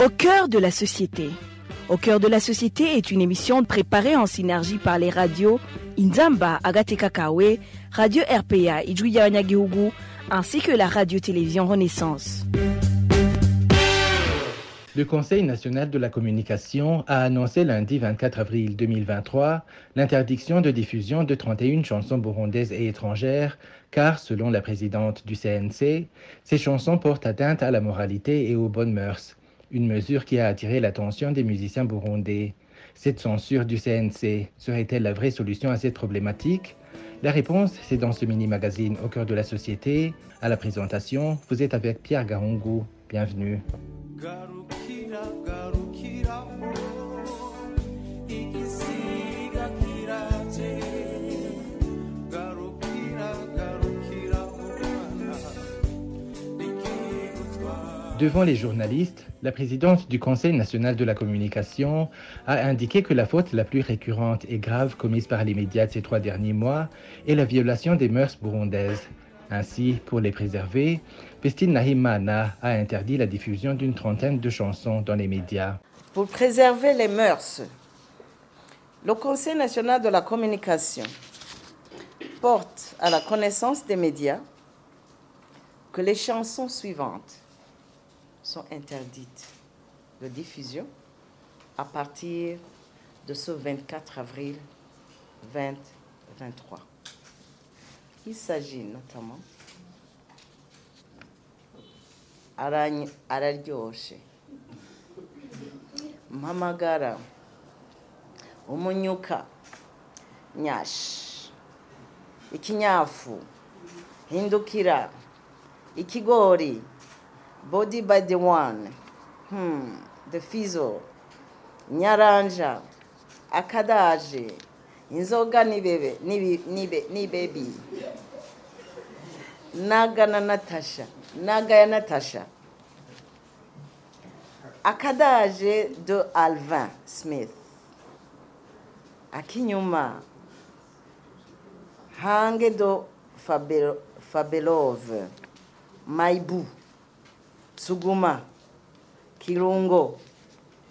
Au cœur de la société. Au cœur de la société est une émission préparée en synergie par les radios Inzamba, Agateka Kawe, Radio RPA, Idjouya Wanyagihugu, ainsi que la radio-télévision Renaissance. Le Conseil national de la communication a annoncé lundi 24 avril 2023 l'interdiction de diffusion de 31 chansons burundaises et étrangères, car, selon la présidente du CNC, ces chansons portent atteinte à la moralité et aux bonnes mœurs, une mesure qui a attiré l'attention des musiciens burundais. Cette censure du CNC serait-elle la vraie solution à cette problématique? La réponse, c'est dans ce mini-magazine Au cœur de la société. À la présentation, vous êtes avec Pierre Gahungu. Bienvenue. Devant les journalistes, la présidente du Conseil national de la communication a indiqué que la faute la plus récurrente et grave commise par les médias ces 3 derniers mois est la violation des mœurs burundaises. Ainsi, pour les préserver, Vestine Nahimana a interdit la diffusion d'une trentaine de chansons dans les médias. Pour préserver les mœurs, le Conseil national de la communication porte à la connaissance des médias que les chansons suivantes sont interdites de diffusion à partir de ce 24 avril 2023. Il s'agit notamment Araryoshe, Mpamagara, Umunyuka, Nyash, Ikinyafu, Hindukira, Ikigori, Body by the One, The Fizo, Nyaranja, Akadaje, Inzoga Nibebe, Nibebi, Naga ya Natasha, Akadaje de Alvin Smith, Akinyuma, Hange do Fabelov, Maibu, Suguma, Kirungo,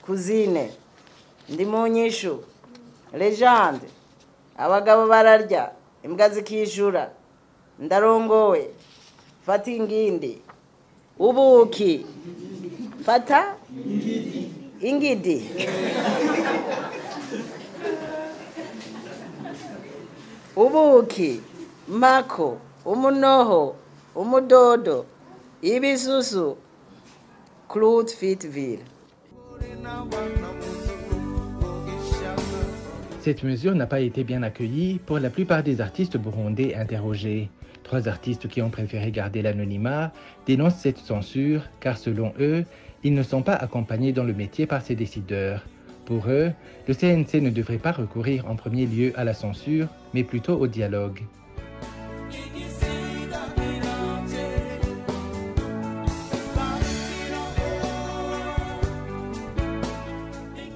Cousine, Ndimonyeshu, Legende, Abagabo bararya, imbwa zikishura, Ndarongowe, Fata ingindi, Ubuki, Fata ingidi. Ubuki, Mako, Umunoho, Umudodo, Ibisusu, Claude Fitville. Cette mesure n'a pas été bien accueillie pour la plupart des artistes burundais interrogés. 3 artistes qui ont préféré garder l'anonymat dénoncent cette censure car selon eux, ils ne sont pas accompagnés dans le métier par ces décideurs. Pour eux, le CNC ne devrait pas recourir en premier lieu à la censure, mais plutôt au dialogue.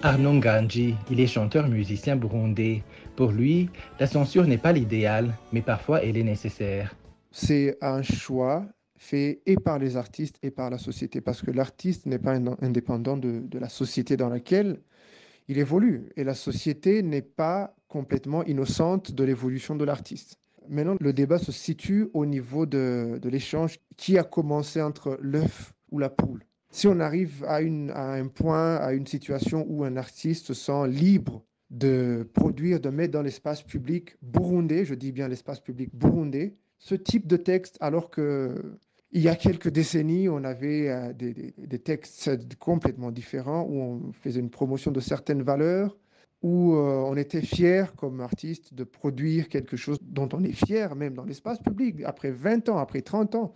Arnaud Nganji, il est chanteur-musicien burundais. Pour lui, la censure n'est pas l'idéal, mais parfois elle est nécessaire. C'est un choix fait et par les artistes et par la société, parce que l'artiste n'est pas indépendant de la société dans laquelle il évolue. Et la société n'est pas complètement innocente de l'évolution de l'artiste. Maintenant, le débat se situe au niveau de l'échange qui a commencé entre l'œuf ou la poule. Si on arrive à un point, à une situation où un artiste se sent libre de produire, de mettre dans l'espace public burundais, je dis bien l'espace public burundais, ce type de texte, alors qu'il y a quelques décennies, on avait des textes complètement différents, où on faisait une promotion de certaines valeurs, où on était fier comme artiste de produire quelque chose dont on est fier, même dans l'espace public, après 20 ans, après 30 ans,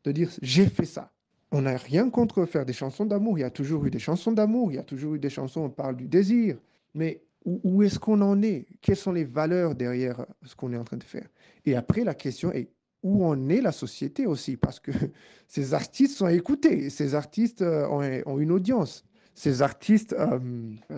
de dire « j'ai fait ça ». On n'a rien contre faire des chansons d'amour. Il y a toujours eu des chansons d'amour, il y a toujours eu des chansons où on parle du désir. Mais où est-ce qu'on en est? Quelles sont les valeurs derrière ce qu'on est en train de faire? Et après, la question est où en est la société aussi? Parce que ces artistes sont écoutés, ces artistes ont une audience. Ces artistes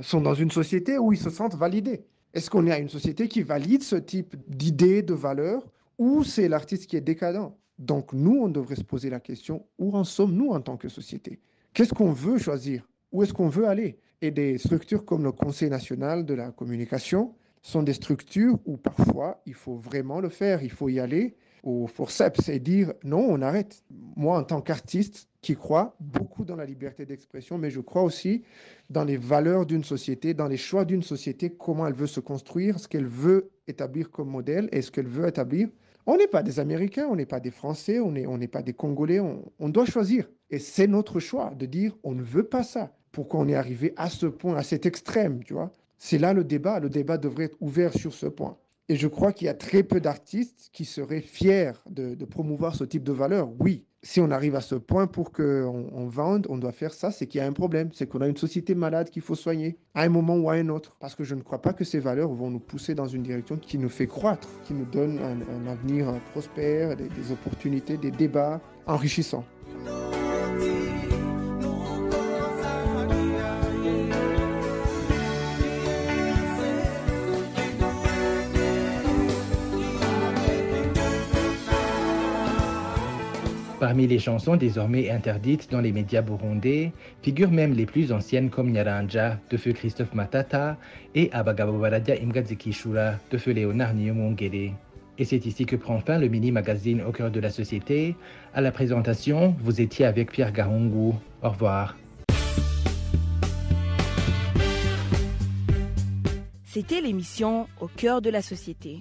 sont dans une société où ils se sentent validés. Est-ce qu'on est à une société qui valide ce type d'idées, de valeurs, ou c'est l'artiste qui est décadent? Donc nous, on devrait se poser la question, où en sommes-nous en tant que société? Qu'est-ce qu'on veut choisir? où est-ce qu'on veut aller. Et des structures comme le Conseil national de la communication sont des structures où parfois il faut vraiment le faire, il faut y aller au forceps et dire non, on arrête. Moi, en tant qu'artiste qui croit beaucoup dans la liberté d'expression, mais je crois aussi dans les valeurs d'une société, dans les choix d'une société, comment elle veut se construire, ce qu'elle veut établir comme modèle et ce qu'elle veut établir. On n'est pas des Américains, on n'est pas des Français, on n'est pas des Congolais, on doit choisir. Et c'est notre choix de dire on ne veut pas ça. Pourquoi on est arrivé à ce point, à cet extrême, tu vois? C'est là le débat. Le débat devrait être ouvert sur ce point. Et je crois qu'il y a très peu d'artistes qui seraient fiers de promouvoir ce type de valeurs. Oui, si on arrive à ce point pour qu'on vende, on doit faire ça, c'est qu'il y a un problème. C'est qu'on a une société malade qu'il faut soigner à un moment ou à un autre. Parce que je ne crois pas que ces valeurs vont nous pousser dans une direction qui nous fait croître, qui nous donne un avenir prospère, des opportunités, des débats enrichissants. Parmi les chansons désormais interdites dans les médias burundais figurent même les plus anciennes comme Nyaranja de feu Christophe Matata et Abagabo Baradia Imgadzikishura de feu Léonard Niyomwongere. Et c'est ici que prend fin le mini-magazine Au cœur de la société. À la présentation, vous étiez avec Pierre Garungu. Au revoir. C'était l'émission Au cœur de la société.